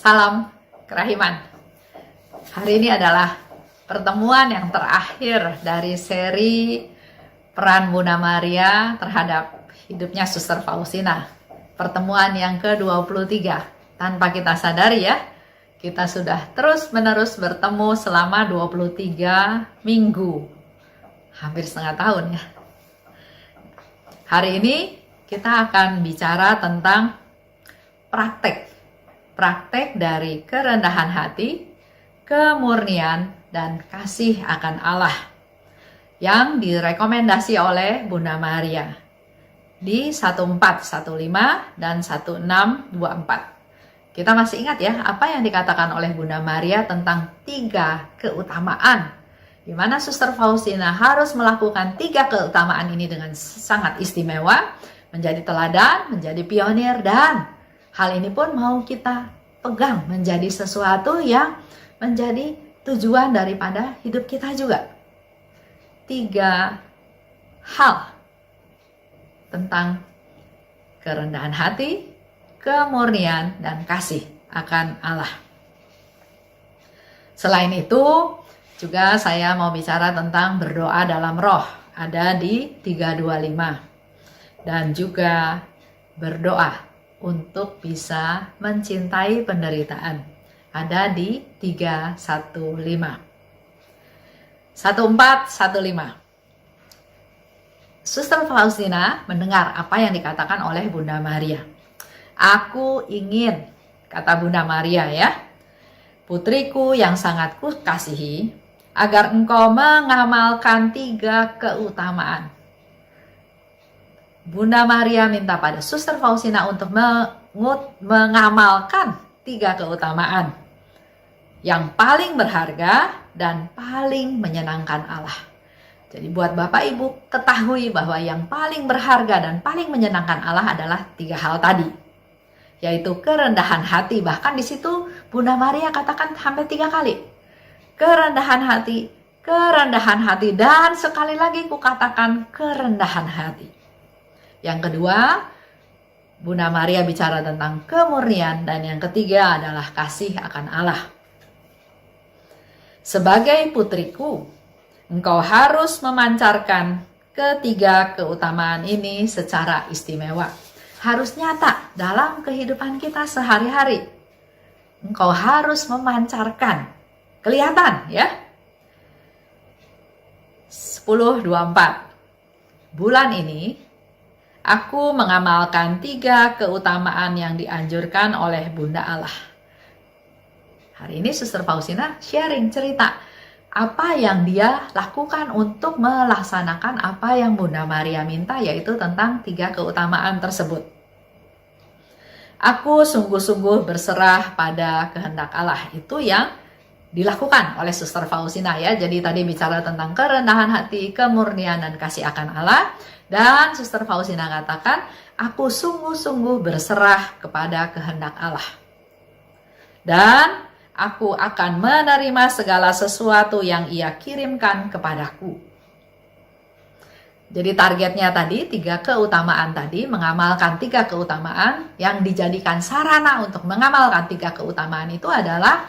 Salam kerahiman. Hari ini adalah pertemuan yang terakhir dari seri peran Bunda Maria terhadap hidupnya Suster Faustina. Pertemuan yang ke-23. Tanpa kita sadari ya, kita sudah terus-menerus bertemu selama 23 minggu. Hampir setengah tahun ya. Hari ini kita akan bicara tentang praktek dari kerendahan hati, kemurnian, dan kasih akan Allah yang direkomendasi oleh Bunda Maria di 1415 dan 1624. Kita masih ingat ya apa yang dikatakan oleh Bunda Maria tentang 3 keutamaan, di mana Suster Faustina harus melakukan 3 keutamaan ini dengan sangat istimewa, menjadi teladan, menjadi pionir, dan hal ini pun mau kita pegang menjadi sesuatu yang menjadi tujuan daripada hidup kita juga. 3 hal tentang kerendahan hati, kemurnian, dan kasih akan Allah. Selain itu, juga saya mau bicara tentang berdoa dalam roh, ada di 325. Dan juga berdoa untuk bisa mencintai penderitaan, ada di 315. 1415. Suster Faustina mendengar apa yang dikatakan oleh Bunda Maria. Aku ingin, kata Bunda Maria ya, putriku yang sangat kukasihi, agar engkau mengamalkan 3 keutamaan. Bunda Maria minta pada Suster Faustina untuk mengamalkan 3 keutamaan yang paling berharga dan paling menyenangkan Allah. Jadi buat Bapak Ibu ketahui bahwa yang paling berharga dan paling menyenangkan Allah adalah 3 hal tadi, yaitu kerendahan hati. Bahkan di situ Bunda Maria katakan sampai 3 kali. Kerendahan hati, dan sekali lagi kukatakan kerendahan hati. Yang kedua, Bunda Maria bicara tentang kemurnian, dan yang ketiga adalah kasih akan Allah. Sebagai putriku, engkau harus memancarkan 3 keutamaan ini secara istimewa. Harus nyata dalam kehidupan kita sehari-hari. Engkau harus memancarkan. Kelihatan ya. 1024. Bulan ini aku mengamalkan 3 keutamaan yang dianjurkan oleh Bunda Allah. Hari ini Suster Faustina sharing cerita apa yang dia lakukan untuk melaksanakan apa yang Bunda Maria minta, yaitu tentang 3 keutamaan tersebut. Aku sungguh-sungguh berserah pada kehendak Allah. Itu yang dilakukan oleh Suster Faustina ya. Jadi tadi bicara tentang kerendahan hati, kemurnian, dan kasih akan Allah. Dan Suster Faustina katakan, aku sungguh-sungguh berserah kepada kehendak Allah. Dan aku akan menerima segala sesuatu yang Ia kirimkan kepadaku. Jadi targetnya tadi 3 keutamaan tadi, mengamalkan 3 keutamaan yang dijadikan sarana untuk mengamalkan 3 keutamaan itu adalah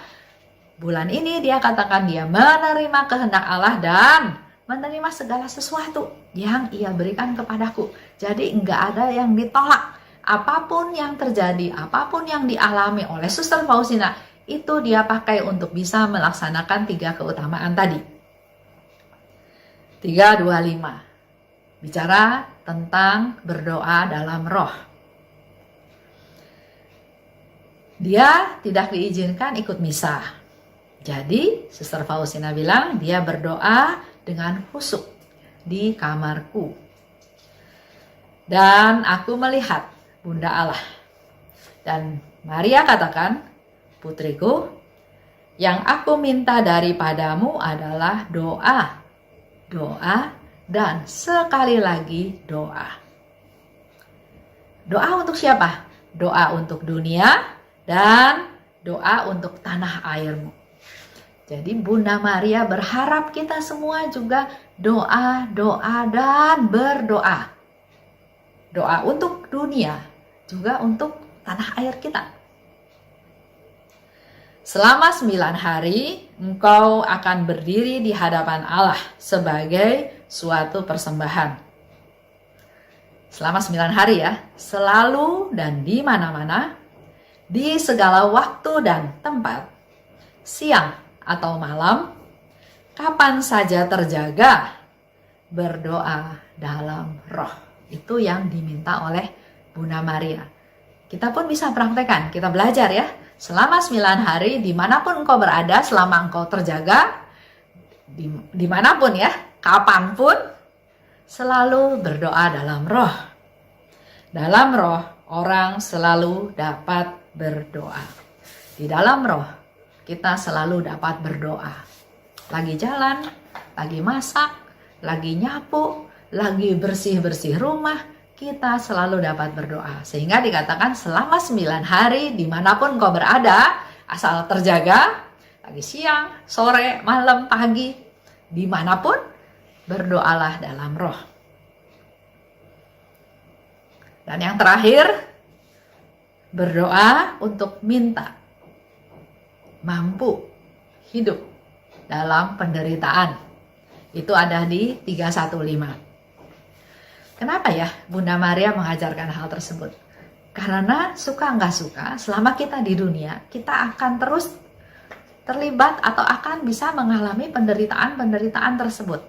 bulan ini dia katakan dia menerima kehendak Allah dan menerima segala sesuatu yang Ia berikan kepadaku. Jadi enggak ada yang ditolak. Apapun yang terjadi, apapun yang dialami oleh Suster Faustina, itu dia pakai untuk bisa melaksanakan 3 keutamaan tadi. 325. Bicara tentang berdoa dalam roh. Dia tidak diizinkan ikut misa. Jadi Suster Faustina bilang dia berdoa dengan khusyuk di kamarku. Dan aku melihat Bunda Allah. Dan Maria katakan, putriku, yang aku minta daripadamu adalah doa. Doa dan sekali lagi doa. Doa untuk siapa? Doa untuk dunia dan doa untuk tanah airmu. Jadi Bunda Maria berharap kita semua juga doa, dan berdoa. Doa untuk dunia, juga untuk tanah air kita. Selama 9 hari, engkau akan berdiri di hadapan Allah sebagai suatu persembahan. Selama 9 hari ya, selalu dan di mana-mana, di segala waktu dan tempat, siang atau malam, kapan saja terjaga, berdoa dalam roh. Itu yang diminta oleh Bunda Maria. Kita pun bisa praktekkan, kita belajar ya. Selama 9 hari, dimanapun engkau berada, selama engkau terjaga, dimanapun ya, kapanpun, selalu berdoa dalam roh. Dalam roh, orang selalu dapat berdoa. Di dalam roh, kita selalu dapat berdoa. Lagi jalan, lagi masak, lagi nyapu, lagi bersih-bersih rumah, kita selalu dapat berdoa. Sehingga dikatakan selama 9 hari, dimanapun kau berada, asal terjaga, lagi siang, sore, malam, pagi, dimanapun, berdoalah dalam roh. Dan yang terakhir, berdoa untuk minta mampu hidup dalam penderitaan. Itu ada di 315. Kenapa ya Bunda Maria mengajarkan hal tersebut? Karena suka nggak suka, selama kita di dunia, kita akan terus terlibat atau akan bisa mengalami penderitaan-penderitaan tersebut.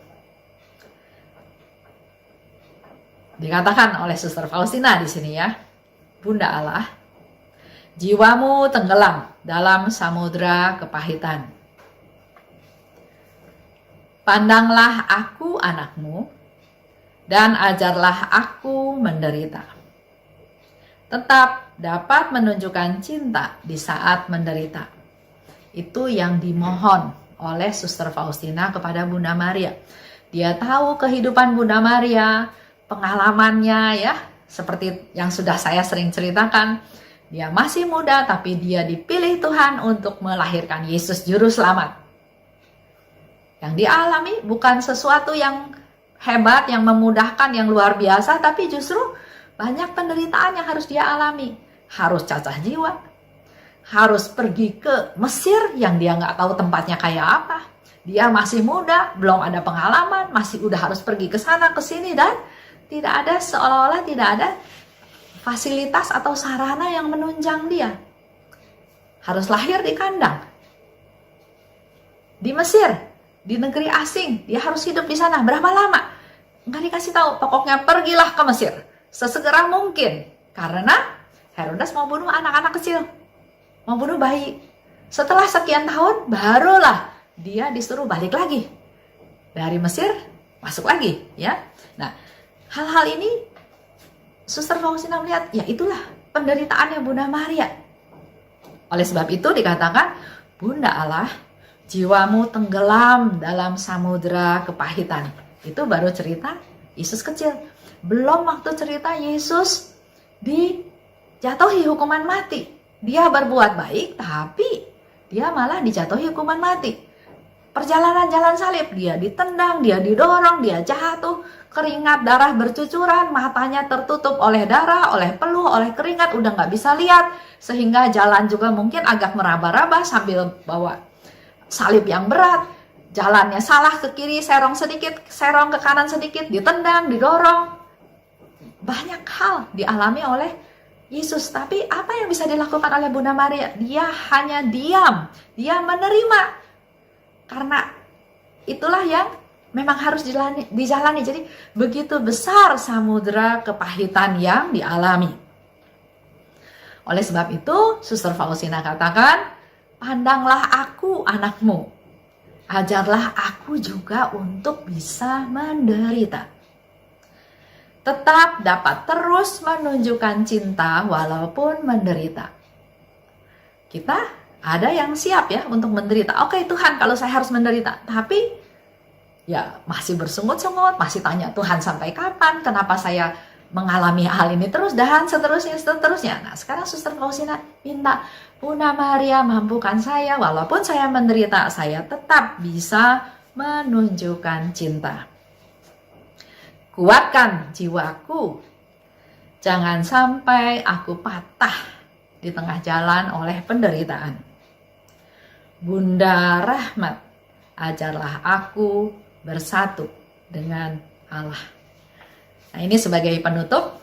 Dikatakan oleh Suster Faustina di sini ya, Bunda Allah, jiwamu tenggelam dalam samudra kepahitan. Pandanglah aku anakmu, dan ajarlah aku menderita. Tetap dapat menunjukkan cinta di saat menderita. Itu yang dimohon oleh Suster Faustina kepada Bunda Maria. Dia tahu kehidupan Bunda Maria, pengalamannya ya, seperti yang sudah saya sering ceritakan. Dia masih muda tapi dia dipilih Tuhan untuk melahirkan Yesus Juru Selamat. Yang dialami bukan sesuatu yang hebat, yang memudahkan, yang luar biasa, tapi justru banyak penderitaan yang harus dia alami. Harus cacah jiwa, harus pergi ke Mesir yang dia nggak tahu tempatnya kayak apa. Dia masih muda, belum ada pengalaman, masih udah harus pergi ke sana ke sini, dan tidak ada, seolah-olah tidak ada fasilitas atau sarana yang menunjang dia. Harus lahir di kandang, di Mesir, di negeri asing. Dia harus hidup di sana. Berapa lama? Nggak dikasih tahu. Pokoknya pergilah ke Mesir sesegera mungkin. Karena Herodes mau bunuh anak-anak kecil, mau bunuh bayi. Setelah sekian tahun, barulah dia disuruh balik lagi dari Mesir, masuk lagi ya. Nah, hal-hal ini Suster Faustina melihat, ya itulah penderitaannya Bunda Maria. Oleh sebab itu dikatakan, Bunda Allah, jiwamu tenggelam dalam samudra kepahitan. Itu baru cerita Yesus kecil. Belum waktu cerita Yesus dijatuhi hukuman mati. Dia berbuat baik, tapi dia malah dijatuhi hukuman mati. Perjalanan jalan salib, dia ditendang, dia didorong, dia jatuh, keringat, darah bercucuran, matanya tertutup oleh darah, oleh peluh, oleh keringat, udah nggak bisa lihat, sehingga jalan juga mungkin agak meraba-raba sambil bawa salib yang berat, jalannya salah ke kiri, serong sedikit, serong ke kanan sedikit, ditendang, didorong. Banyak hal dialami oleh Yesus, tapi apa yang bisa dilakukan oleh Bunda Maria? Dia hanya diam, dia menerima. Karena itulah yang memang harus dijalani. Jadi begitu besar samudra kepahitan yang dialami. Oleh sebab itu, Suster Faustina katakan, pandanglah aku anakmu, ajarlah aku juga untuk bisa menderita. Tetap dapat terus menunjukkan cinta walaupun menderita. Kita ada yang siap ya untuk menderita. Oke Tuhan, kalau saya harus menderita. Tapi ya masih bersungut-sungut, masih tanya Tuhan sampai kapan, kenapa saya mengalami hal ini terus, dan seterusnya. Nah sekarang Suster Faustina minta, Bunda Maria mampukan saya, walaupun saya menderita, saya tetap bisa menunjukkan cinta. Kuatkan jiwaku, jangan sampai aku patah di tengah jalan oleh penderitaan. Bunda Rahmat, ajarlah aku bersatu dengan Allah. Nah, ini sebagai penutup.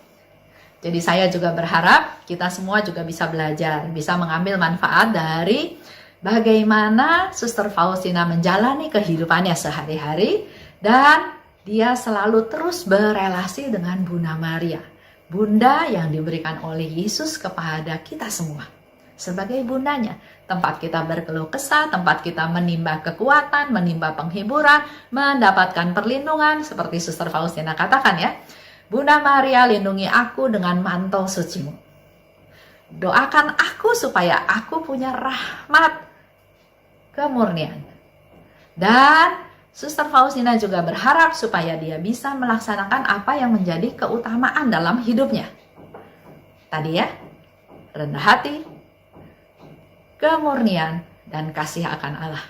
Jadi saya juga berharap kita semua juga bisa belajar, bisa mengambil manfaat dari bagaimana Suster Faustina menjalani kehidupannya sehari-hari, dan dia selalu terus berelasi dengan Bunda Maria, Bunda yang diberikan oleh Yesus kepada kita semua. Sebagai bundanya, tempat kita berkeluh kesah, tempat kita menimba kekuatan, menimba penghiburan, mendapatkan perlindungan, seperti Suster Faustina katakan ya, Bunda Maria, lindungi aku dengan mantel sucimu. Doakan aku supaya aku punya rahmat kemurnian. Dan Suster Faustina juga berharap supaya dia bisa melaksanakan apa yang menjadi keutamaan dalam hidupnya. Tadi ya, rendah hati, kemurnian, dan kasih akan Allah.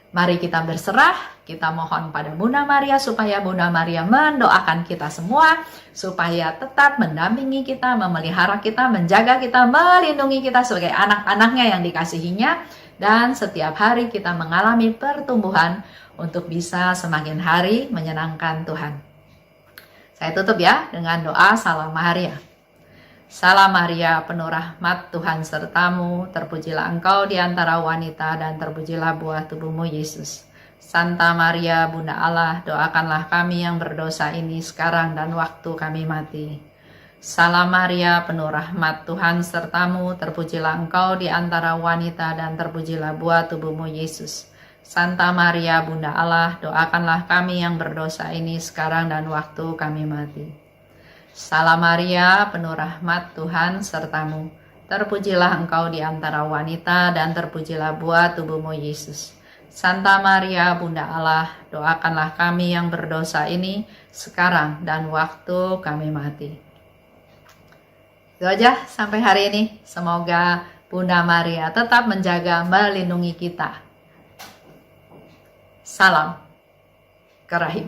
Mari kita berserah, kita mohon pada Bunda Maria supaya Bunda Maria mendoakan kita semua, supaya tetap mendampingi kita, memelihara kita, menjaga kita, melindungi kita sebagai anak-anaknya yang dikasihinya, dan setiap hari kita mengalami pertumbuhan untuk bisa semakin hari menyenangkan Tuhan. Saya tutup ya dengan doa Salam Maria. Salam Maria, penuh rahmat, Tuhan sertamu, terpujilah engkau di antara wanita dan terpujilah buah tubuhmu Yesus. Santa Maria, Bunda Allah, doakanlah kami yang berdosa ini sekarang dan waktu kami mati. Salam Maria, penuh rahmat, Tuhan sertamu, terpujilah engkau di antara wanita dan terpujilah buah tubuhmu Yesus. Santa Maria, Bunda Allah, doakanlah kami yang berdosa ini sekarang dan waktu kami mati. Salam Maria, penuh rahmat, Tuhan sertamu. Terpujilah engkau di antara wanita dan terpujilah buah tubuhmu Yesus. Santa Maria, Bunda Allah, doakanlah kami yang berdosa ini sekarang dan waktu kami mati. Itu aja sampai hari ini. Semoga Bunda Maria tetap menjaga, melindungi kita. Salam kerahiman.